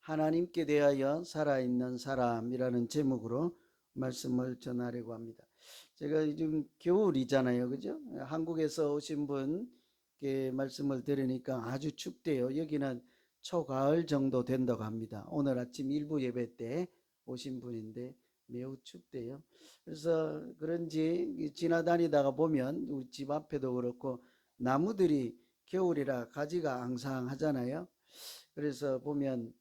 하나님께 대하여 살아있는 사람이라는 제목으로 말씀을 전하려고 합니다. 제가 요즘 겨울이잖아요, 그죠? 한국에서 오신 분께 말씀을 들으니까 아주 춥대요. 여기는 초가을 정도 된다고 합니다. 오늘 아침 일부 예배 때 오신 분인데 매우 춥대요. 그래서 그런지 지나다니다가 보면 우리 집 앞에도 그렇고 나무들이 겨울이라 가지가 앙상하잖아요. 그래서 보면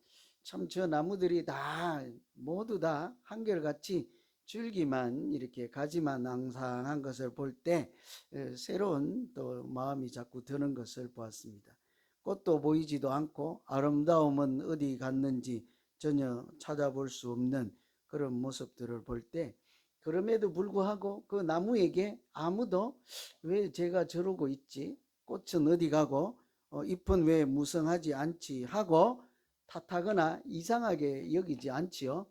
참 저 나무들이 다 모두 다 한결같이 줄기만 이렇게 가지만 앙상한 것을 볼 때 새로운 또 마음이 자꾸 드는 것을 보았습니다. 꽃도 보이지도 않고 아름다움은 어디 갔는지 전혀 찾아볼 수 없는 그런 모습들을 볼 때, 그럼에도 불구하고 그 나무에게 아무도 왜 제가 저러고 있지, 꽃은 어디 가고 잎은 왜 무성하지 않지 하고 탓하거나 이상하게 여기지 않지요.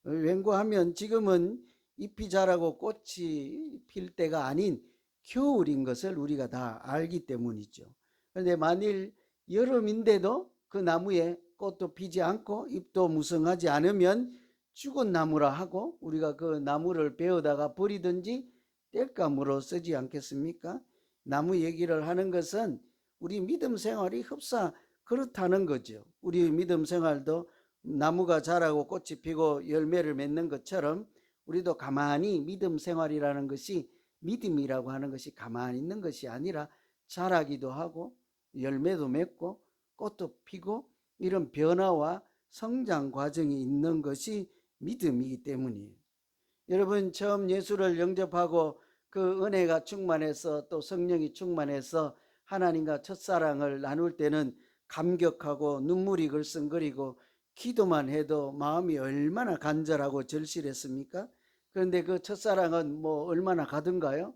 왠고하면 지금은 잎이 자라고 꽃이 필 때가 아닌 겨울인 것을 우리가 다 알기 때문이죠. 그런데 만일 여름인데도 그 나무에 꽃도 피지 않고 잎도 무성하지 않으면 죽은 나무라 하고 우리가 그 나무를 베어다가 버리든지 땔감으로 쓰지 않겠습니까? 나무 얘기를 하는 것은 우리 믿음 생활이 흡사 그렇다는 거죠. 우리 믿음 생활도 나무가 자라고 꽃이 피고 열매를 맺는 것처럼 우리도 가만히 믿음 생활이라는 것이, 믿음이라고 하는 것이 가만히 있는 것이 아니라 자라기도 하고 열매도 맺고 꽃도 피고 이런 변화와 성장 과정이 있는 것이 믿음이기 때문이에요. 여러분 처음 예수를 영접하고 그 은혜가 충만해서 또 성령이 충만해서 하나님과 첫사랑을 나눌 때는 감격하고 눈물이 글썽거리고 기도만 해도 마음이 얼마나 간절하고 절실했습니까? 그런데 그 첫사랑은 뭐 얼마나 가든가요?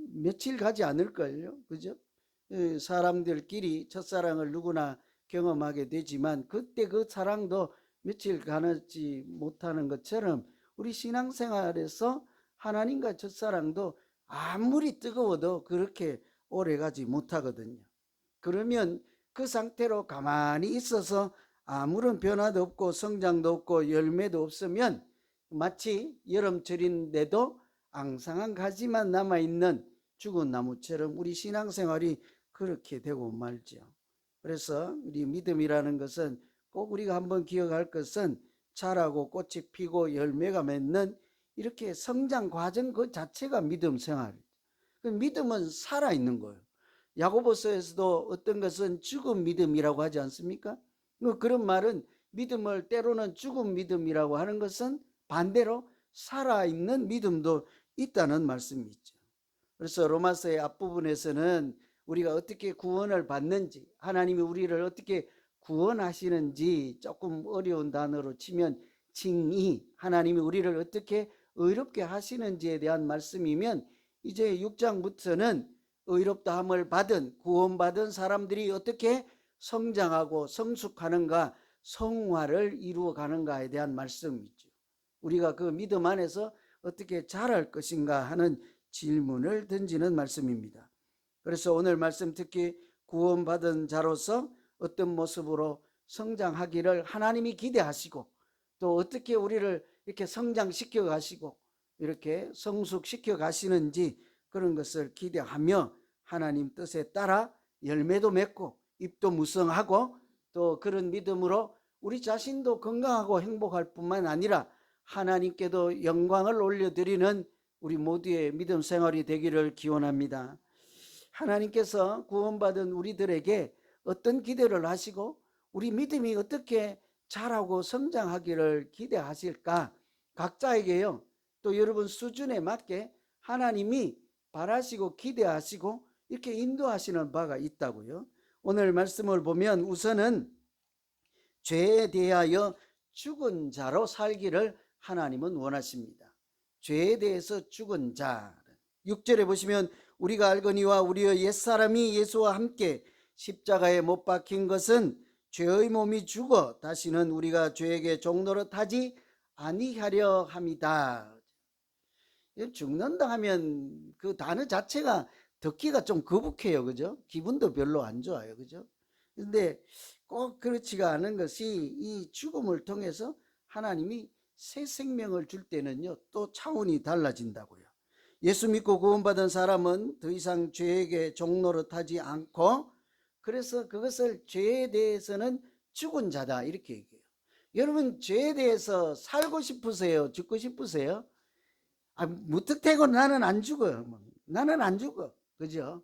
며칠 가지 않을걸요, 그죠? 사람들끼리 첫사랑을 누구나 경험하게 되지만 그때 그 사랑도 며칠 가지 못하는 것처럼 우리 신앙생활에서 하나님과 첫사랑도 아무리 뜨거워도 그렇게 오래 가지 못하거든요. 그러면 그 상태로 가만히 있어서 아무런 변화도 없고 성장도 없고 열매도 없으면 마치 여름철인데도 앙상한 가지만 남아있는 죽은 나무처럼 우리 신앙생활이 그렇게 되고 말죠. 그래서 우리 믿음이라는 것은 꼭 우리가 한번 기억할 것은 자라고 꽃이 피고 열매가 맺는 이렇게 성장 과정 그 자체가 믿음 생활이에요. 믿음은 살아있는 거예요. 야고보서에서도 어떤 것은 죽은 믿음이라고 하지 않습니까? 그런 말은 믿음을 때로는 죽은 믿음이라고 하는 것은 반대로 살아있는 믿음도 있다는 말씀이죠. 그래서 로마서의 앞부분에서는 우리가 어떻게 구원을 받는지, 하나님이 우리를 어떻게 구원하시는지, 조금 어려운 단어로 치면 칭의, 하나님이 우리를 어떻게 의롭게 하시는지에 대한 말씀이면, 이제 6장부터는 의롭다함을 받은, 구원받은 사람들이 어떻게 성장하고 성숙하는가, 성화를 이루어가는가에 대한 말씀이죠. 우리가 그 믿음 안에서 어떻게 자랄 것인가 하는 질문을 던지는 말씀입니다. 그래서 오늘 말씀 특히 구원받은 자로서 어떤 모습으로 성장하기를 하나님이 기대하시고, 또 어떻게 우리를 이렇게 성장시켜 가시고 이렇게 성숙시켜 가시는지 그런 것을 기대하며 하나님 뜻에 따라 열매도 맺고 잎도 무성하고 또 그런 믿음으로 우리 자신도 건강하고 행복할 뿐만 아니라 하나님께도 영광을 올려드리는 우리 모두의 믿음 생활이 되기를 기원합니다. 하나님께서 구원받은 우리들에게 어떤 기대를 하시고 우리 믿음이 어떻게 자라고 성장하기를 기대하실까? 각자에게요, 또 여러분 수준에 맞게 하나님이 바라시고 기대하시고 이렇게 인도하시는 바가 있다고요. 오늘 말씀을 보면 우선은 죄에 대하여 죽은 자로 살기를 하나님은 원하십니다. 죄에 대해서 죽은 자. 6절에 보시면 우리가 알거니와 우리의 옛사람이 예수와 함께 십자가에 못 박힌 것은 죄의 몸이 죽어 다시는 우리가 죄에게 종노릇하지 아니하려 함이다. 죽는다 하면 그 단어 자체가 듣기가 좀 거북해요, 그죠? 기분도 별로 안 좋아요, 그죠? 근데 꼭 그렇지가 않은 것이 이 죽음을 통해서 하나님이 새 생명을 줄 때는요, 또 차원이 달라진다고요. 예수 믿고 구원받은 사람은 더 이상 죄에게 종노릇하지 않고, 그래서 그것을 죄에 대해서는 죽은 자다 이렇게 얘기해요. 여러분, 죄에 대해서 살고 싶으세요? 죽고 싶으세요? 무턱대고 나는 안 죽어요. 나는 안 죽어. 그죠?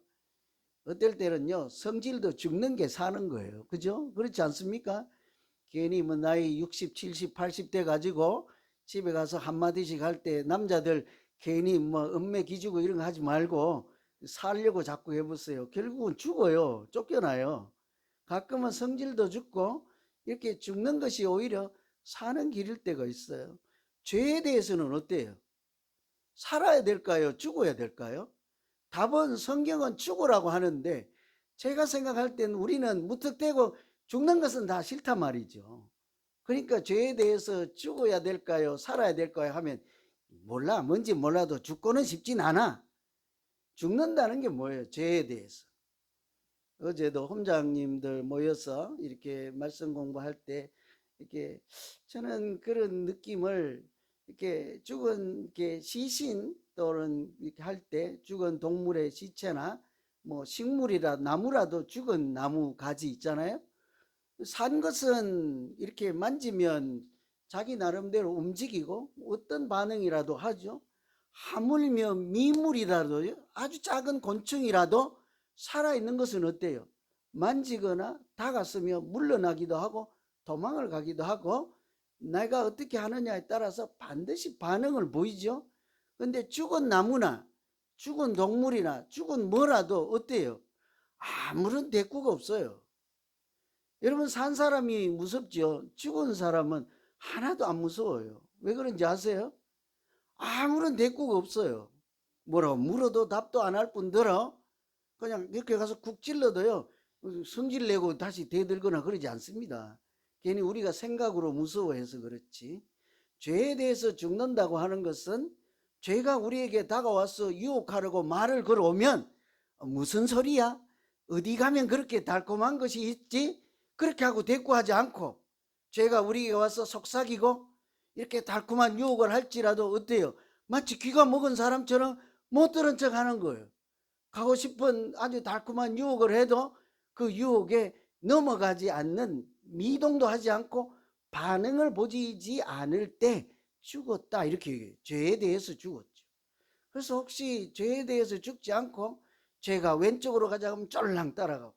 어떨 때는요, 성질도 죽는 게 사는 거예요. 그죠? 그렇지 않습니까? 괜히 뭐 나이 60, 70, 80대 가지고 집에 가서 한마디씩 할 때 남자들 괜히 뭐 음매 기주고 이런 거 하지 말고 살려고 자꾸 해보세요. 결국은 죽어요. 쫓겨나요. 가끔은 성질도 죽고 이렇게 죽는 것이 오히려 사는 길일 때가 있어요. 죄에 대해서는 어때요? 살아야 될까요? 죽어야 될까요? 답은 성경은 죽으라고 하는데, 제가 생각할 땐 우리는 무턱대고 죽는 것은 다 싫단 말이죠. 그러니까 죄에 대해서 죽어야 될까요? 살아야 될까요? 하면 몰라. 뭔지 몰라도 죽고는 싶진 않아. 죽는다는 게 뭐예요? 죄에 대해서. 어제도 홈장님들 모여서 이렇게 말씀 공부할 때 이렇게 저는 그런 느낌을, 이렇게 죽은 이렇게 시신 또는 이렇게 할 때 죽은 동물의 시체나 뭐 식물이라 나무라도 죽은 나무 가지 있잖아요. 산 것은 이렇게 만지면 자기 나름대로 움직이고 어떤 반응이라도 하죠. 하물며 미물이라도요, 아주 작은 곤충이라도 살아있는 것은 어때요? 만지거나 다가서며 물러나기도 하고 도망을 가기도 하고 내가 어떻게 하느냐에 따라서 반드시 반응을 보이죠. 근데 죽은 나무나 죽은 동물이나 죽은 뭐라도 어때요? 아무런 대꾸가 없어요. 여러분, 산 사람이 무섭죠. 죽은 사람은 하나도 안 무서워요. 왜 그런지 아세요? 아무런 대꾸가 없어요. 뭐라고 물어도 답도 안 할 뿐더러 그냥 이렇게 가서 쿡 찔러도요, 성질 내고 다시 대들거나 그러지 않습니다. 괜히 우리가 생각으로 무서워해서 그렇지. 죄에 대해서 죽는다고 하는 것은 죄가 우리에게 다가와서 유혹하려고 말을 걸어오면 무슨 소리야? 어디 가면 그렇게 달콤한 것이 있지? 그렇게 하고 대꾸하지 않고 죄가 우리에게 와서 속삭이고 이렇게 달콤한 유혹을 할지라도 어때요? 마치 귀가 먹은 사람처럼 못 들은 척 하는 거예요. 가고 싶은 아주 달콤한 유혹을 해도 그 유혹에 넘어가지 않는, 미동도 하지 않고 반응을 보이지 않을 때 죽었다 이렇게 얘기해요. 죄에 대해서 죽었죠. 그래서 혹시 죄에 대해서 죽지 않고 죄가 왼쪽으로 가자 그러면 쫄랑 따라가고,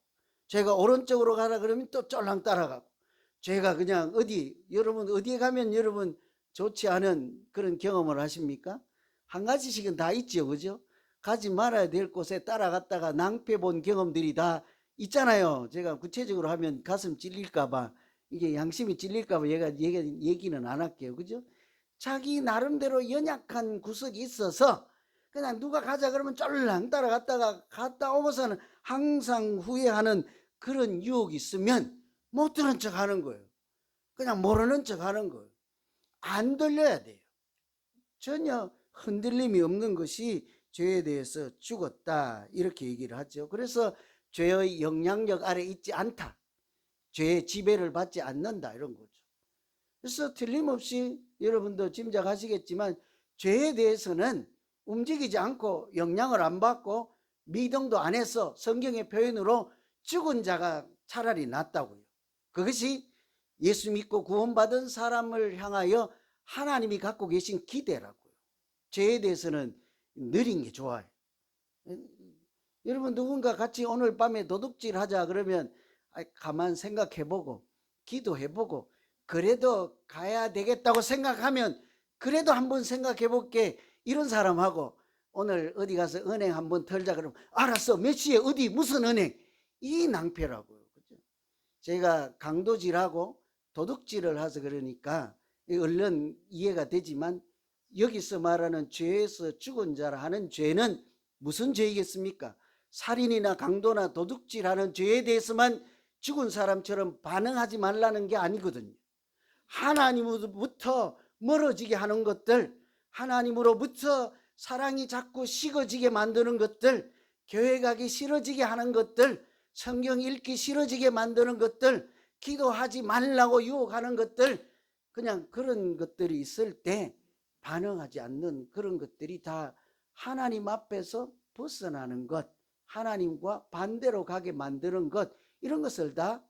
죄가 오른쪽으로 가라 그러면 또 쫄랑 따라가고, 죄가 그냥 여러분 어디에 가면 여러분 좋지 않은 그런 경험을 하십니까? 한 가지씩은 다 있죠. 그죠? 가지 말아야 될 곳에 따라갔다가 낭패 본 경험들이 다 있잖아요. 제가 구체적으로 하면 가슴 찔릴까봐, 이게 양심이 찔릴까봐 얘기는 안 할게요. 그죠? 자기 나름대로 연약한 구석이 있어서 그냥 누가 가자 그러면 쫄랑 따라갔다가 갔다 오고서는 항상 후회하는 그런 유혹이 있으면 못 들은 척 하는 거예요. 그냥 모르는 척 하는 거예요. 안 들려야 돼요. 전혀 흔들림이 없는 것이 죄에 대해서 죽었다 이렇게 얘기를 하죠. 그래서 죄의 영향력 아래 있지 않다, 죄의 지배를 받지 않는다 이런 거죠. 그래서 틀림없이 여러분도 짐작하시겠지만 죄에 대해서는 움직이지 않고 영향을 안 받고 미동도 안 해서 성경의 표현으로 죽은 자가 차라리 낫다고요. 그것이 예수 믿고 구원받은 사람을 향하여 하나님이 갖고 계신 기대라고요. 죄에 대해서는 느린 게 좋아요. 여러분, 누군가 같이 오늘 밤에 도둑질 하자 그러면 가만 생각해보고 기도해보고 그래도 가야 되겠다고 생각하면 그래도 한번 생각해볼게 이런 사람하고 오늘 어디 가서 은행 한번 털자 그러면 알았어, 몇 시에 어디 무슨 은행, 이 낭패라고요. 그죠? 제가 강도질하고 도둑질을 해서 그러니까 얼른 이해가 되지만 여기서 말하는 죄에서 죽은 자라 하는 죄는 무슨 죄이겠습니까? 살인이나 강도나 도둑질하는 죄에 대해서만 죽은 사람처럼 반응하지 말라는 게 아니거든요. 하나님으로부터 멀어지게 하는 것들, 하나님으로부터 사랑이 자꾸 식어지게 만드는 것들, 교회 가기 싫어지게 하는 것들, 성경 읽기 싫어지게 만드는 것들, 기도하지 말라고 유혹하는 것들, 그냥 그런 것들이 있을 때 반응하지 않는 그런 것들이 다 하나님 앞에서 벗어나는 것, 하나님과 반대로 가게 만드는 것, 이런 것을 다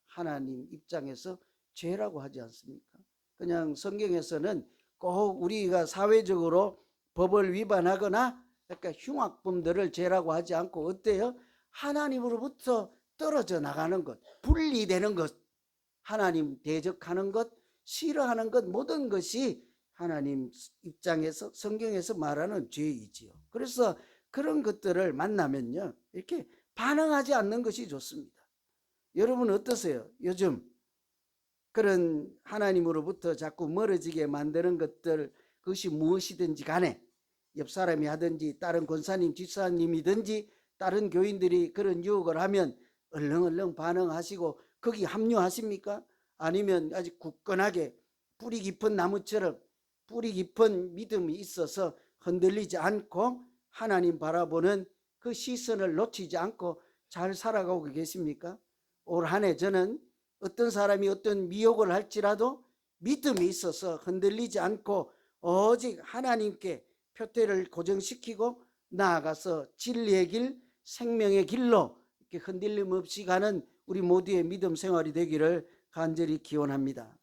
하나님 입장에서 죄라고 하지 않습니까? 그냥 성경에서는 꼭 우리가 사회적으로 법을 위반하거나 그러니까 흉악범들을 죄라고 하지 않고 어때요? 하나님으로부터 떨어져 나가는 것, 분리되는 것, 하나님 대적하는 것, 싫어하는 것, 모든 것이 하나님 입장에서 성경에서 말하는 죄이지요. 그래서 그런 것들을 만나면요, 이렇게 반응하지 않는 것이 좋습니다. 여러분 어떠세요? 요즘 그런 하나님으로부터 자꾸 멀어지게 만드는 것들, 그것이 무엇이든지 간에 옆 사람이 하든지 다른 권사님, 집사님이든지 다른 교인들이 그런 유혹을 하면 얼렁얼렁 반응하시고 거기 합류하십니까? 아니면 아직 굳건하게 뿌리 깊은 나무처럼 뿌리 깊은 믿음이 있어서 흔들리지 않고 하나님 바라보는 그 시선을 놓치지 않고 잘 살아가고 계십니까? 올 한 해 저는 어떤 사람이 어떤 미혹을 할지라도 믿음이 있어서 흔들리지 않고 오직 하나님께 표대를 고정시키고 나아가서 진리의 길, 생명의 길로 이렇게 흔들림 없이 가는 우리 모두의 믿음 생활이 되기를 간절히 기원합니다.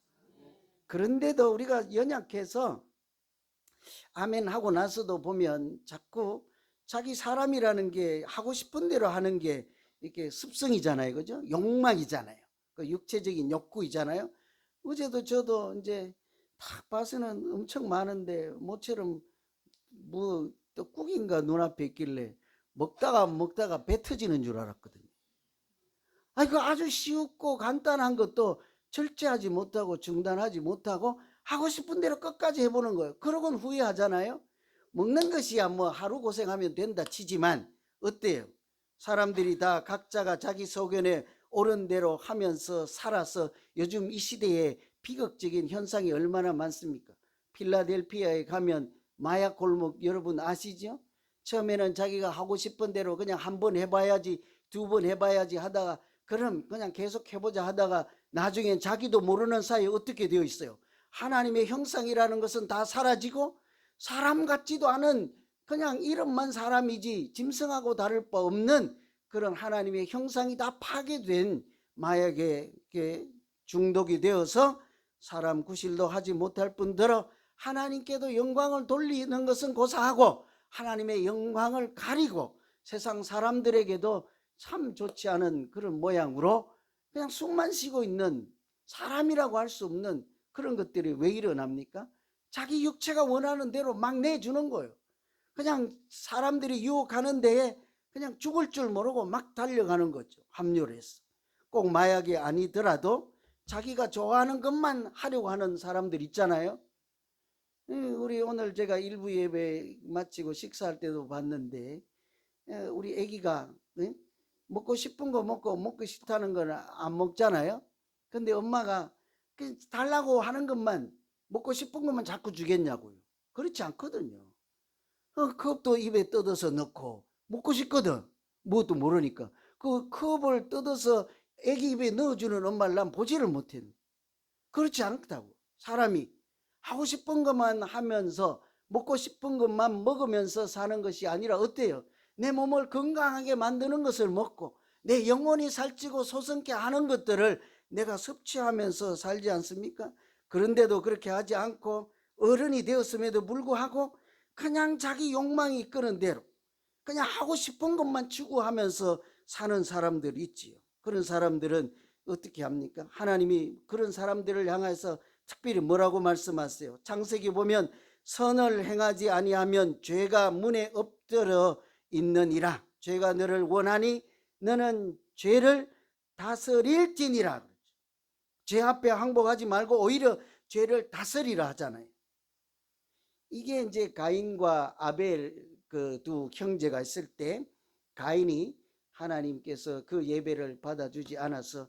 그런데도 우리가 연약해서 아멘 하고 나서도 보면 자꾸 자기 사람이라는 게 하고 싶은 대로 하는 게 이렇게 습성이잖아요. 그죠? 욕망이잖아요. 그 육체적인 욕구이잖아요. 어제도 저도 이제 딱 봐서는 엄청 많은데 모처럼 뭐 떡국인가 눈앞에 있길래 먹다가 배 터지는 줄 알았거든요. 아니 그 아주 쉽고 간단한 것도 절제하지 못하고 중단하지 못하고 하고 싶은 대로 끝까지 해보는 거예요. 그러고는 후회하잖아요. 먹는 것이야 뭐 하루 고생하면 된다 치지만 어때요? 사람들이 다 각자가 자기 소견에 옳은 대로 하면서 살아서 요즘 이 시대에 비극적인 현상이 얼마나 많습니까? 필라델피아에 가면 마약 골목 여러분 아시죠? 처음에는 자기가 하고 싶은 대로 그냥 한 번 해봐야지 두 번 해봐야지 하다가 그럼 그냥 계속 해보자 하다가 나중엔 자기도 모르는 사이에 어떻게 되어 있어요? 하나님의 형상이라는 것은 다 사라지고 사람 같지도 않은 그냥 이름만 사람이지 짐승하고 다를 바 없는 그런 하나님의 형상이 다 파괴된 마약에 중독이 되어서 사람 구실도 하지 못할 뿐더러 하나님께도 영광을 돌리는 것은 고사하고 하나님의 영광을 가리고 세상 사람들에게도 참 좋지 않은 그런 모양으로 그냥 숨만 쉬고 있는 사람이라고 할 수 없는 그런 것들이 왜 일어납니까? 자기 육체가 원하는 대로 막 내주는 거예요. 그냥 사람들이 유혹하는 데에 그냥 죽을 줄 모르고 막 달려가는 거죠. 합류를 해서. 꼭 마약이 아니더라도 자기가 좋아하는 것만 하려고 하는 사람들 있잖아요. 우리 오늘 제가 일부 예배 마치고 식사할 때도 봤는데 우리 아기가 먹고 싶은 거 먹고 먹고 싫다는 건 안 먹잖아요. 근데 엄마가 달라고 하는 것만 먹고 싶은 것만 자꾸 주겠냐고요. 그렇지 않거든요. 컵도 입에 뜯어서 넣고 먹고 싶거든. 무엇도 모르니까 그 컵을 뜯어서 아기 입에 넣어주는 엄마를 난 보지를 못해. 그렇지 않다고. 사람이 하고 싶은 것만 하면서 먹고 싶은 것만 먹으면서 사는 것이 아니라 어때요? 내 몸을 건강하게 만드는 것을 먹고 내 영혼이 살찌고 솟음게 하는 것들을 내가 섭취하면서 살지 않습니까? 그런데도 그렇게 하지 않고 어른이 되었음에도 불구하고 그냥 자기 욕망이 이끄는 대로 그냥 하고 싶은 것만 추구하면서 사는 사람들이 있지요. 그런 사람들은 어떻게 합니까? 하나님이 그런 사람들을 향해서 특별히 뭐라고 말씀하세요? 창세기 보면 선을 행하지 아니하면 죄가 문에 엎드려 있느니라. 죄가 너를 원하니 너는 죄를 다스릴지니라. 죄 앞에 항복하지 말고 오히려 죄를 다스리라 하잖아요. 이게 이제 가인과 아벨 그 두 형제가 있을 때 가인이 하나님께서 그 예배를 받아주지 않아서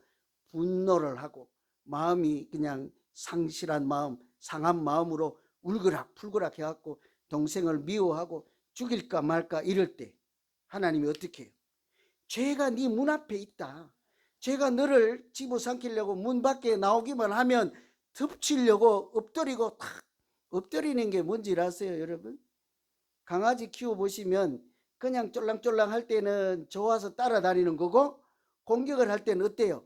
분노를 하고 마음이 그냥 상실한 마음, 상한 마음으로 울그락불그락 해갖고 동생을 미워하고 죽일까 말까 이럴 때 하나님이 어떻게 해요? 죄가 네 문 앞에 있다. 죄가 너를 집어삼키려고 문 밖에 나오기만 하면 덮치려고 엎드리고 탁 엎드리는 게 뭔지 아세요, 여러분? 강아지 키워보시면 그냥 쫄랑쫄랑 할 때는 좋아서 따라다니는 거고, 공격을 할 때는 어때요?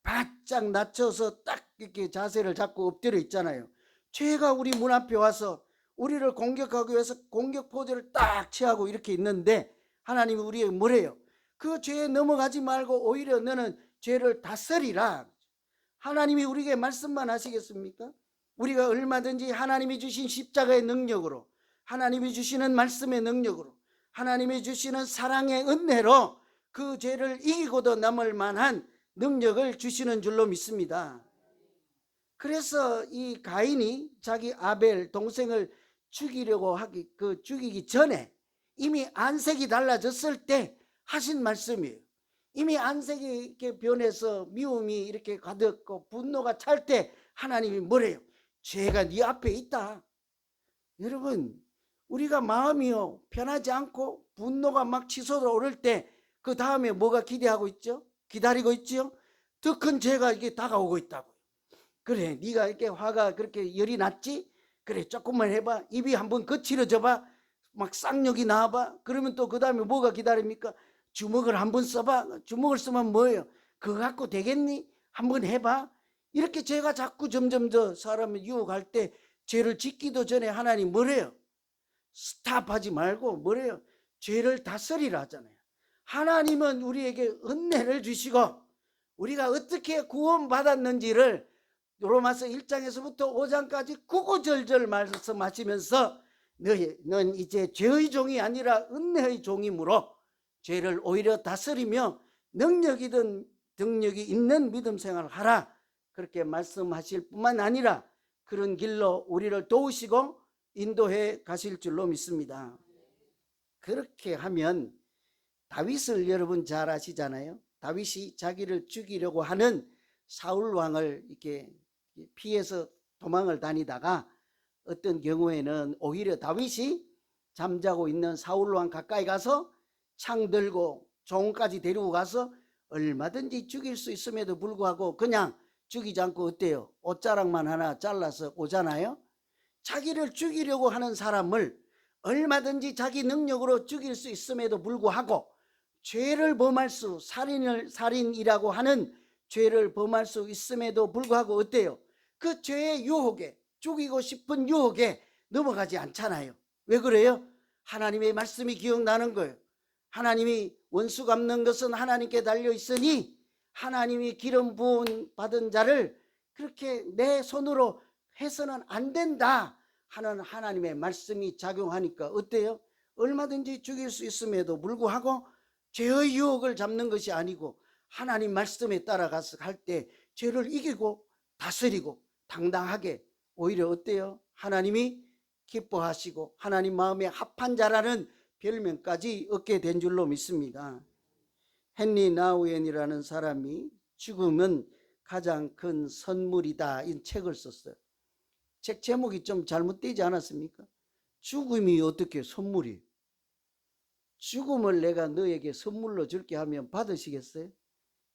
바짝 낮춰서 딱 이렇게 자세를 잡고 엎드려 있잖아요. 죄가 우리 문 앞에 와서 우리를 공격하기 위해서 공격 포즈를 딱 취하고 이렇게 있는데, 하나님이 우리에게 뭐래요? 그 죄에 넘어가지 말고 오히려 너는 죄를 다스리라. 하나님이 우리에게 말씀만 하시겠습니까? 우리가 얼마든지 하나님이 주신 십자가의 능력으로, 하나님이 주시는 말씀의 능력으로, 하나님이 주시는 사랑의 은혜로 그 죄를 이기고도 남을 만한 능력을 주시는 줄로 믿습니다. 그래서 이 가인이 자기 아벨 동생을 죽이기 전에 이미 안색이 달라졌을 때 하신 말씀이에요. 이미 안색이 이렇게 변해서 미움이 이렇게 가득고 분노가 찰 때 하나님이 뭐래요? 죄가 네 앞에 있다. 여러분, 우리가 마음이요 편하지 않고 분노가 막 치솟아 오를 때 그 다음에 뭐가 기대하고 있죠? 기다리고 있죠? 더 큰 죄가 이게 다가오고 있다고. 그래, 네가 이렇게 화가 그렇게 열이 났지? 그래, 조금만 해봐. 입이 한번 거칠어져 봐. 막 쌍욕이 나와봐. 그러면 또 그 다음에 뭐가 기다립니까? 주먹을 한번 써봐. 주먹을 쓰면 뭐예요? 그거 갖고 되겠니? 한번 해봐. 이렇게 죄가 자꾸 점점 더 사람을 유혹할 때 죄를 짓기도 전에 하나님 뭐래요? 스탑하지 말고 뭐래요? 죄를 다스리라 하잖아요. 하나님은 우리에게 은혜를 주시고 우리가 어떻게 구원받았는지를 로마서 1장에서부터 5장까지 구구절절 말씀하시면서 너는 이제 죄의 종이 아니라 은혜의 종이므로 죄를 오히려 다스리며 능력이든 능력이 있는 믿음 생활을 하라, 그렇게 말씀하실 뿐만 아니라 그런 길로 우리를 도우시고 인도해 가실 줄로 믿습니다. 그렇게 하면 다윗을 여러분 잘 아시잖아요. 다윗이 자기를 죽이려고 하는 사울 왕을 이렇게 피해서 도망을 다니다가 어떤 경우에는 오히려 다윗이 잠자고 있는 사울 왕 가까이 가서 창 들고 종까지 데리고 가서 얼마든지 죽일 수 있음에도 불구하고 그냥 죽이지 않고 어때요? 옷자락만 하나 잘라서 오잖아요. 자기를 죽이려고 하는 사람을 얼마든지 자기 능력으로 죽일 수 있음에도 불구하고 죄를 범할 수, 살인이라고 하는 죄를 범할 수 있음에도 불구하고 어때요? 그 죄의 유혹에, 죽이고 싶은 유혹에 넘어가지 않잖아요. 왜 그래요? 하나님의 말씀이 기억나는 거예요. 하나님이 원수 갚는 것은 하나님께 달려 있으니 하나님이 기름 부은 받은 자를 그렇게 내 손으로 해서는 안 된다 하는 하나님의 말씀이 작용하니까 어때요? 얼마든지 죽일 수 있음에도 불구하고 죄의 유혹을 잡는 것이 아니고 하나님 말씀에 따라가서 할 때 죄를 이기고 다스리고 당당하게 오히려 어때요? 하나님이 기뻐하시고 하나님 마음에 합한 자라는 별명까지 얻게 된 줄로 믿습니다. 헨리 나우엔이라는 사람이 죽음은 가장 큰 선물이다 이 책을 썼어요. 책 제목이 좀 잘못되지 않았습니까? 죽음이 어떻게 선물이에요? 죽음을 내가 너에게 선물로 줄게 하면 받으시겠어요?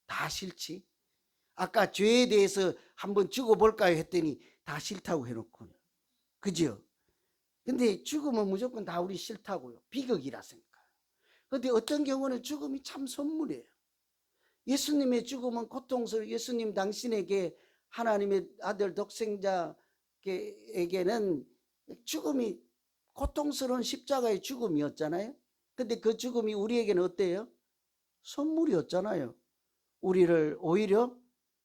다 싫지. 아까 죄에 대해서 한번 죽어볼까요 했더니 다 싫다고 해놓고, 그죠? 근데 죽음은 무조건 다 우리 싫다고요. 비극이라 생각해요. 근데 어떤 경우는 죽음이 참 선물이에요. 예수님의 죽음은 고통스러워. 예수님 당신에게 하나님의 아들 독생자에게는 죽음이 고통스러운 십자가의 죽음이었잖아요. 근데 그 죽음이 우리에게는 어때요? 선물이었잖아요. 우리를 오히려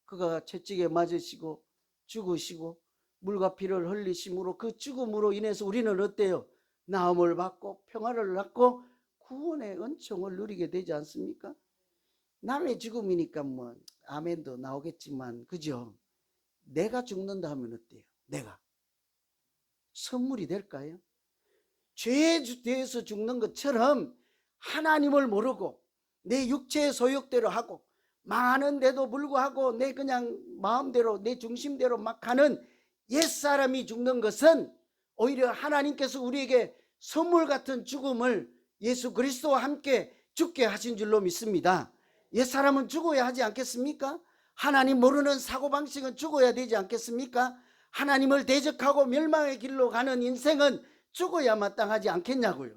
그가 채찍에 맞으시고 죽으시고 물과 피를 흘리심으로 그 죽음으로 인해서 우리는 어때요? 나음을 받고 평화를 얻고 구원의 은총을 누리게 되지 않습니까? 남의 죽음이니까 뭐 아멘도 나오겠지만, 그죠? 내가 죽는다 하면 어때요? 내가 선물이 될까요? 죄에 대해서 죽는 것처럼 하나님을 모르고 내 육체의 소욕대로 하고 망하는데도 불구하고 내 그냥 마음대로 내 중심대로 막 하는 옛사람이 죽는 것은 오히려 하나님께서 우리에게 선물 같은 죽음을 예수 그리스도와 함께 죽게 하신 줄로 믿습니다. 옛사람은 죽어야 하지 않겠습니까? 하나님 모르는 사고방식은 죽어야 되지 않겠습니까? 하나님을 대적하고 멸망의 길로 가는 인생은 죽어야 마땅하지 않겠냐고요.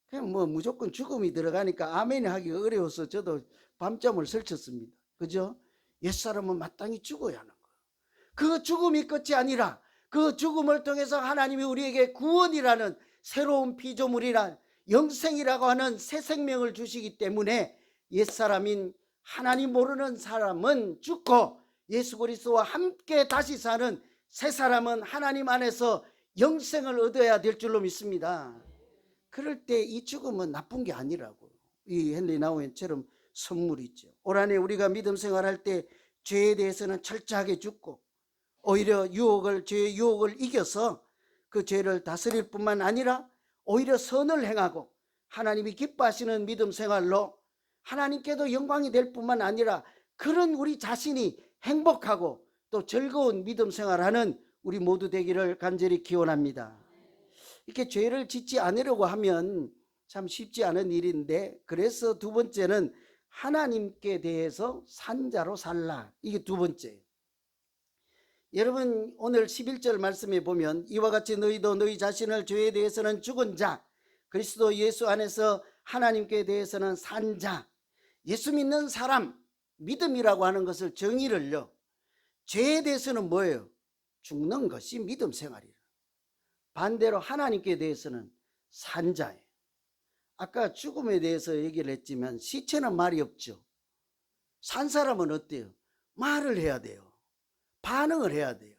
그냥 뭐 무조건 죽음이 들어가니까 아멘 하기가 어려워서 저도 밤잠을 설쳤습니다. 그죠? 옛사람은 마땅히 죽어야 하는 거예요. 그 죽음이 끝이 아니라 그 죽음을 통해서 하나님이 우리에게 구원이라는 새로운 피조물이란 영생이라고 하는 새 생명을 주시기 때문에 옛사람인 하나님 모르는 사람은 죽고 예수 그리스도와 함께 다시 사는 새 사람은 하나님 안에서 영생을 얻어야 될 줄로 믿습니다. 그럴 때 이 죽음은 나쁜 게 아니라고. 이 헨리 나우엔처럼 선물이죠. 올 한해 우리가 믿음 생활할 때 죄에 대해서는 철저하게 죽고 오히려 죄의 유혹을 이겨서 그 죄를 다스릴 뿐만 아니라 오히려 선을 행하고 하나님이 기뻐하시는 믿음 생활로 하나님께도 영광이 될 뿐만 아니라 그런 우리 자신이 행복하고 또 즐거운 믿음 생활하는 우리 모두 되기를 간절히 기원합니다. 이렇게 죄를 짓지 않으려고 하면 참 쉽지 않은 일인데, 그래서 두 번째는 하나님께 대해서 산자로 살라. 이게 두 번째. 여러분 오늘 11절 말씀에 보면 이와 같이 너희도 너희 자신을 죄에 대해서는 죽은 자, 그리스도 예수 안에서 하나님께 대해서는 산 자. 예수 믿는 사람, 믿음이라고 하는 것을 정의를요, 죄에 대해서는 뭐예요? 죽는 것이 믿음 생활이에요. 반대로 하나님께 대해서는 산 자예요. 아까 죽음에 대해서 얘기를 했지만 시체는 말이 없죠. 산 사람은 어때요? 말을 해야 돼요. 반응을 해야 돼요.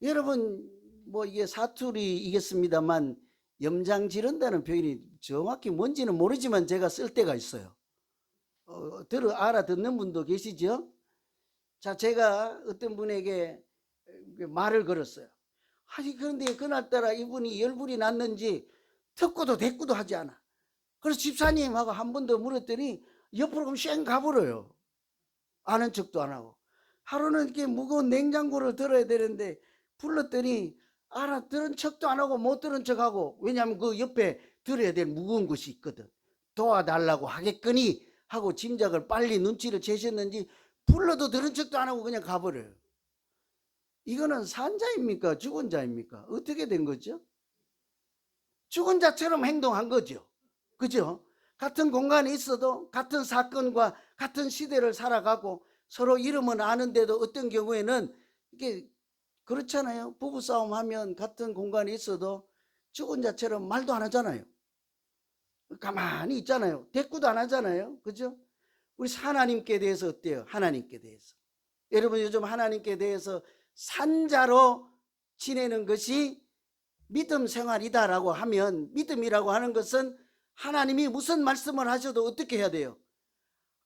여러분 뭐 이게 사투리이겠습니다만 염장 지른다는 표현이 정확히 뭔지는 모르지만 제가 쓸 때가 있어요. 알아듣는 분도 계시죠? 자, 제가 어떤 분에게 말을 걸었어요. 아니 그런데 그날따라 이분이 열불이 났는지 듣고도 대꾸도 하지 않아. 그래서 집사님하고 한 번 더 물었더니 옆으로 그럼 쌩 가버려요. 아는 척도 안 하고. 하루는 이렇게 무거운 냉장고를 들어야 되는데 불렀더니 알아들은 척도 안 하고 못 들은 척하고, 왜냐하면 그 옆에 들어야 될 무거운 것이 있거든. 도와달라고 하겠거니 하고 짐작을 빨리 눈치를 채셨는지 불러도 들은 척도 안 하고 그냥 가버려요. 이거는 산 자입니까? 죽은 자입니까? 어떻게 된 거죠? 죽은 자처럼 행동한 거죠. 그죠? 같은 공간에 있어도 같은 사건과 같은 시대를 살아가고 서로 이름은 아는데도 어떤 경우에는 이게 그렇잖아요. 부부싸움 하면 같은 공간에 있어도 죽은 자처럼 말도 안 하잖아요. 가만히 있잖아요. 대꾸도 안 하잖아요. 그죠? 우리 하나님께 대해서 어때요? 하나님께 대해서. 여러분 요즘 하나님께 대해서 산자로 지내는 것이 믿음 생활이다라고 하면, 믿음이라고 하는 것은 하나님이 무슨 말씀을 하셔도 어떻게 해야 돼요?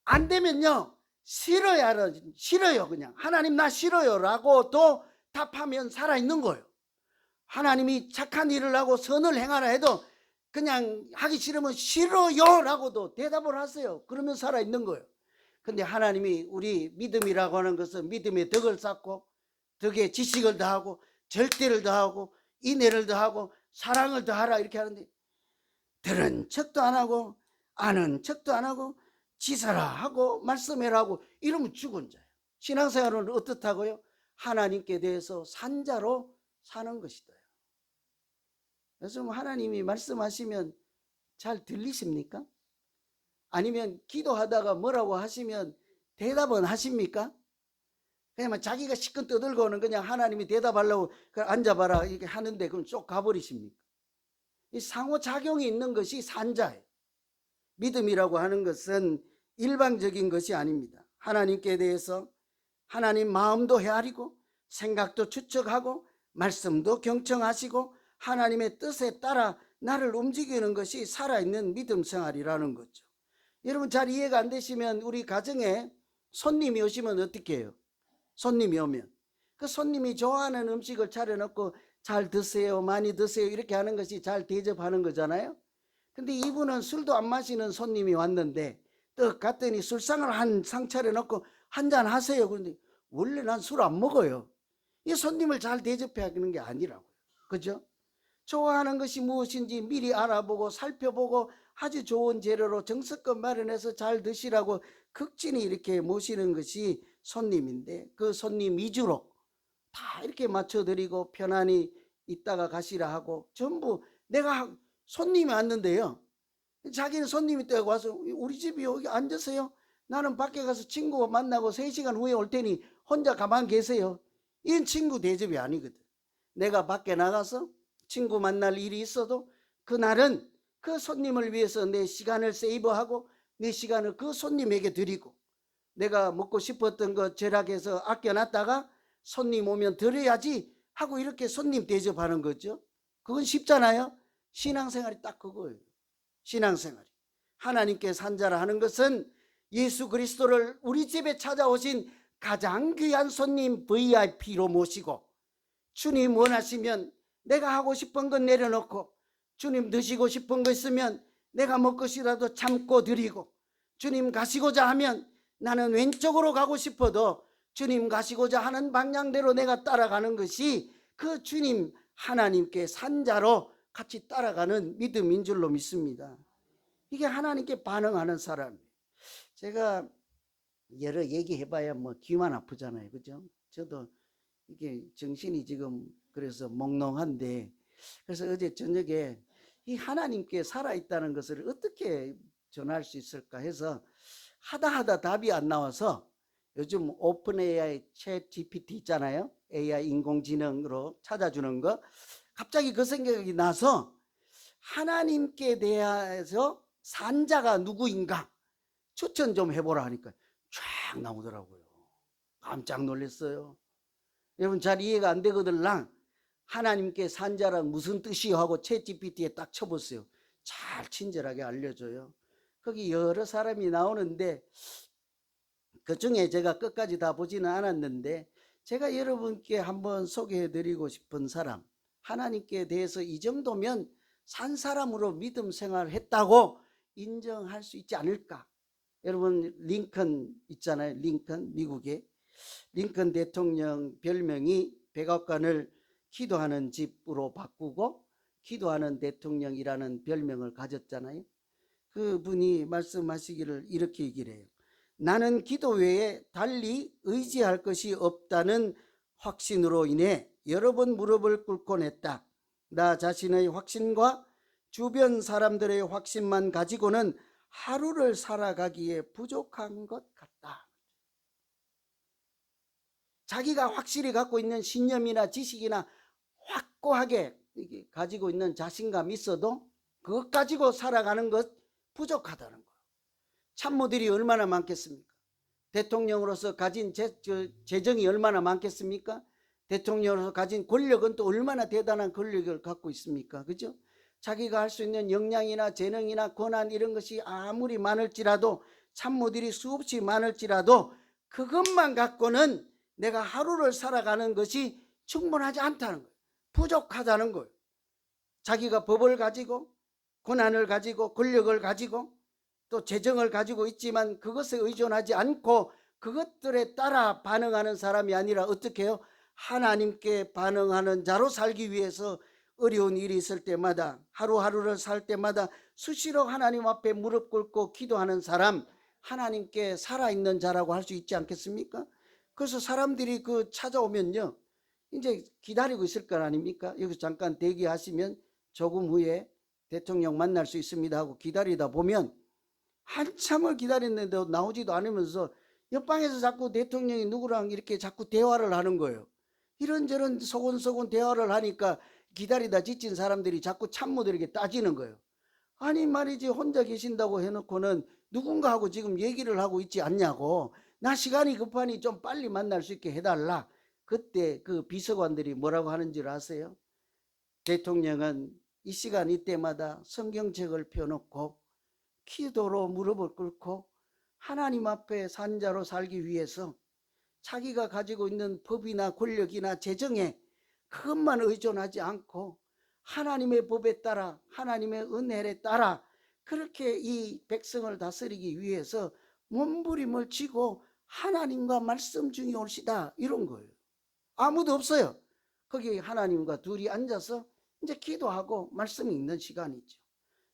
안 되면요, 싫어요. 그냥 하나님 나 싫어요 라고 또 답하면 살아있는 거예요. 하나님이 착한 일을 하고 선을 행하라 해도 그냥 하기 싫으면 싫어요 라고도 대답을 하세요. 그러면 살아있는 거예요. 근데 하나님이 우리 믿음이라고 하는 것은 믿음의 덕을 쌓고 덕에 지식을 더하고 절대를 더하고 인애를 더하고 사랑을 더하라 이렇게 하는데 들은 척도 안 하고 아는 척도 안 하고 지사라 하고 말씀해라 하고 이러면 죽은 자예요. 신앙생활은 어떻다고요? 하나님께 대해서 산자로 사는 것이다. 그래서 하나님이 말씀하시면 잘 들리십니까? 아니면 기도하다가 뭐라고 하시면 대답은 하십니까? 그냥 자기가 시큰 떠들고는 그냥 하나님이 대답하려고 앉아봐라 이렇게 하는데 그럼 쭉 가버리십니까? 이 상호작용이 있는 것이 산자예요. 믿음이라고 하는 것은 일방적인 것이 아닙니다. 하나님께 대해서 하나님 마음도 헤아리고 생각도 추측하고 말씀도 경청하시고 하나님의 뜻에 따라 나를 움직이는 것이 살아있는 믿음 생활이라는 거죠. 여러분 잘 이해가 안 되시면 우리 가정에 손님이 오시면 어떻게 해요? 손님이 오면 그 손님이 좋아하는 음식을 차려놓고 잘 드세요, 많이 드세요 이렇게 하는 것이 잘 대접하는 거잖아요. 근데 이분은 술도 안 마시는 손님이 왔는데 떡 갔더니 술상을 한 상 차려놓고 한잔 하세요. 그런데 원래 난 술 안 먹어요. 이 손님을 잘 대접하는 게 아니라고요. 그죠? 좋아하는 것이 무엇인지 미리 알아보고 살펴보고 아주 좋은 재료로 정성껏 마련해서 잘 드시라고 극진히 이렇게 모시는 것이 손님인데 그 손님 위주로 다 이렇게 맞춰드리고 편안히 있다가 가시라 하고 전부 내가 손님이 왔는데요. 자기는 손님이 때 와서 우리 집이 여기 앉으세요. 나는 밖에 가서 친구 만나고 3시간 후에 올 테니 혼자 가만 계세요. 이건 친구 대접이 아니거든. 내가 밖에 나가서 친구 만날 일이 있어도 그날은 그 손님을 위해서 내 시간을 세이브하고 내 시간을 그 손님에게 드리고 내가 먹고 싶었던 거 절약해서 아껴놨다가 손님 오면 드려야지 하고 이렇게 손님 대접하는 거죠. 그건 쉽잖아요. 신앙생활이 딱 그거예요. 신앙생활이. 하나님께 산자라 하는 것은 예수 그리스도를 우리 집에 찾아오신 가장 귀한 손님 VIP로 모시고 주님 원하시면 내가 하고 싶은 건 내려놓고 주님 드시고 싶은 거 있으면 내가 먹것이라도 참고 드리고 주님 가시고자 하면 나는 왼쪽으로 가고 싶어도 주님 가시고자 하는 방향대로 내가 따라가는 것이 그 주님 하나님께 산자로 같이 따라가는 믿음인 줄로 믿습니다. 이게 하나님께 반응하는 사람이에요. 제가 여러 얘기해봐야 뭐 귀만 아프잖아요. 그죠? 저도 이게 정신이 지금 그래서 몽롱한데 그래서 어제 저녁에 이 하나님께 살아있다는 것을 어떻게 전할 수 있을까 해서 하다 답이 안 나와서 요즘 오픈 AI 챗 GPT 있잖아요. AI 인공지능으로 찾아주는 거 갑자기 그 생각이 나서 하나님께 대해서 산자가 누구인가 추천 좀 해보라 하니까 쫙 나오더라고요. 깜짝 놀랐어요. 여러분 잘 이해가 안 되거들랑 하나님께 산자란 무슨 뜻이요 하고 챗 GPT에 딱 쳐보세요. 잘 친절하게 알려줘요. 거기 여러 사람이 나오는데 그중에 제가 끝까지 다 보지는 않았는데 제가 여러분께 한번 소개해드리고 싶은 사람, 하나님께 대해서 이 정도면 산 사람으로 믿음 생활했다고 인정할 수 있지 않을까. 여러분 링컨 있잖아요. 링컨, 미국의 링컨 대통령 별명이 백악관을 기도하는 집으로 바꾸고 기도하는 대통령이라는 별명을 가졌잖아요. 그분이 말씀하시기를 이렇게 얘기를 해요. 나는 기도 외에 달리 의지할 것이 없다는 확신으로 인해 여러 번 무릎을 꿇고 냈다. 나 자신의 확신과 주변 사람들의 확신만 가지고는 하루를 살아가기에 부족한 것 같다. 자기가 확실히 갖고 있는 신념이나 지식이나 확고하게 가지고 있는 자신감이 있어도 그것 가지고 살아가는 것 부족하다는 거예요. 참모들이 얼마나 많겠습니까? 대통령으로서 가진 재정이 얼마나 많겠습니까? 대통령으로서 가진 권력은 또 얼마나 대단한 권력을 갖고 있습니까? 그죠? 자기가 할 수 있는 역량이나 재능이나 권한 이런 것이 아무리 많을지라도 참모들이 수없이 많을지라도 그것만 갖고는 내가 하루를 살아가는 것이 충분하지 않다는 거예요. 부족하다는 거예요. 자기가 법을 가지고 권한을 가지고 권력을 가지고 또 재정을 가지고 있지만 그것에 의존하지 않고 그것들에 따라 반응하는 사람이 아니라 어떻게 해요? 하나님께 반응하는 자로 살기 위해서 어려운 일이 있을 때마다 하루하루를 살 때마다 수시로 하나님 앞에 무릎 꿇고 기도하는 사람, 하나님께 살아있는 자라고 할 수 있지 않겠습니까? 그래서 사람들이 그 찾아오면요 이제 기다리고 있을 거 아닙니까? 여기서 잠깐 대기하시면 조금 후에 대통령 만날 수 있습니다 하고 기다리다 보면 한참을 기다렸는데도 나오지도 않으면서 옆방에서 자꾸 대통령이 누구랑 이렇게 자꾸 대화를 하는 거예요. 이런저런 소곤소곤 대화를 하니까 기다리다 지친 사람들이 자꾸 참모들에게 따지는 거예요. 아니 말이지 혼자 계신다고 해놓고는 누군가하고 지금 얘기를 하고 있지 않냐고. 나 시간이 급하니 좀 빨리 만날 수 있게 해달라. 그때 그 비서관들이 뭐라고 하는 줄 아세요? 대통령은 이 시간 이때마다 성경책을 펴놓고 기도로 무릎을 꿇고 하나님 앞에 산자로 살기 위해서 자기가 가지고 있는 법이나 권력이나 재정에 그것만 의존하지 않고 하나님의 법에 따라 하나님의 은혜에 따라 그렇게 이 백성을 다스리기 위해서 몸부림을 치고 하나님과 말씀 중에 올시다 이런 거예요. 아무도 없어요. 거기 하나님과 둘이 앉아서 이제 기도하고 말씀이 있는 시간이죠.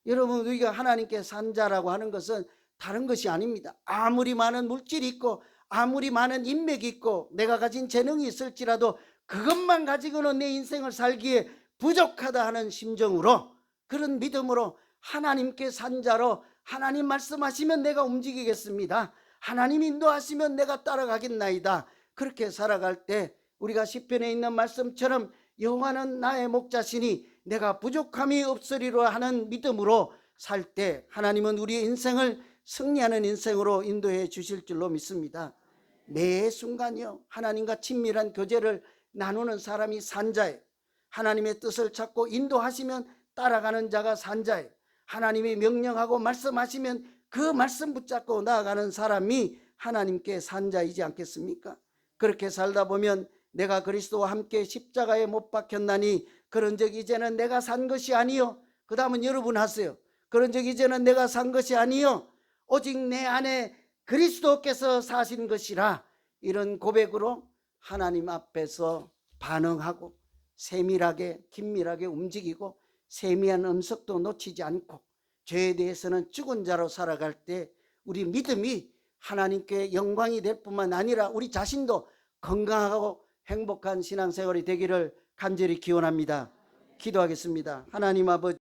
여러분 우리가 하나님께 산자라고 하는 것은 다른 것이 아닙니다. 아무리 많은 물질이 있고 아무리 많은 인맥이 있고 내가 가진 재능이 있을지라도 그것만 가지고는 내 인생을 살기에 부족하다 하는 심정으로, 그런 믿음으로 하나님께 산 자로, 하나님 말씀하시면 내가 움직이겠습니다, 하나님 인도하시면 내가 따라가겠나이다, 그렇게 살아갈 때 우리가 시편에 있는 말씀처럼 여호와는 나의 목자시니 내가 부족함이 없으리로 하는 믿음으로 살 때 하나님은 우리의 인생을 승리하는 인생으로 인도해 주실 줄로 믿습니다. 매 순간요 하나님과 친밀한 교제를 나누는 사람이 산자예요. 하나님의 뜻을 찾고 인도하시면 따라가는 자가 산자예요. 하나님이 명령하고 말씀하시면 그 말씀 붙잡고 나아가는 사람이 하나님께 산자이지 않겠습니까? 그렇게 살다 보면 내가 그리스도와 함께 십자가에 못 박혔나니 그런즉 이제는 내가 산 것이 아니요, 그 다음은 여러분 하세요. 그런즉 이제는 내가 산 것이 아니요 오직 내 안에 그리스도께서 사신 것이라, 이런 고백으로 하나님 앞에서 반응하고 세밀하게 긴밀하게 움직이고 세미한 음성도 놓치지 않고 죄에 대해서는 죽은 자로 살아갈 때 우리 믿음이 하나님께 영광이 될 뿐만 아니라 우리 자신도 건강하고 행복한 신앙생활이 되기를 간절히 기원합니다. 기도하겠습니다. 하나님 아버지,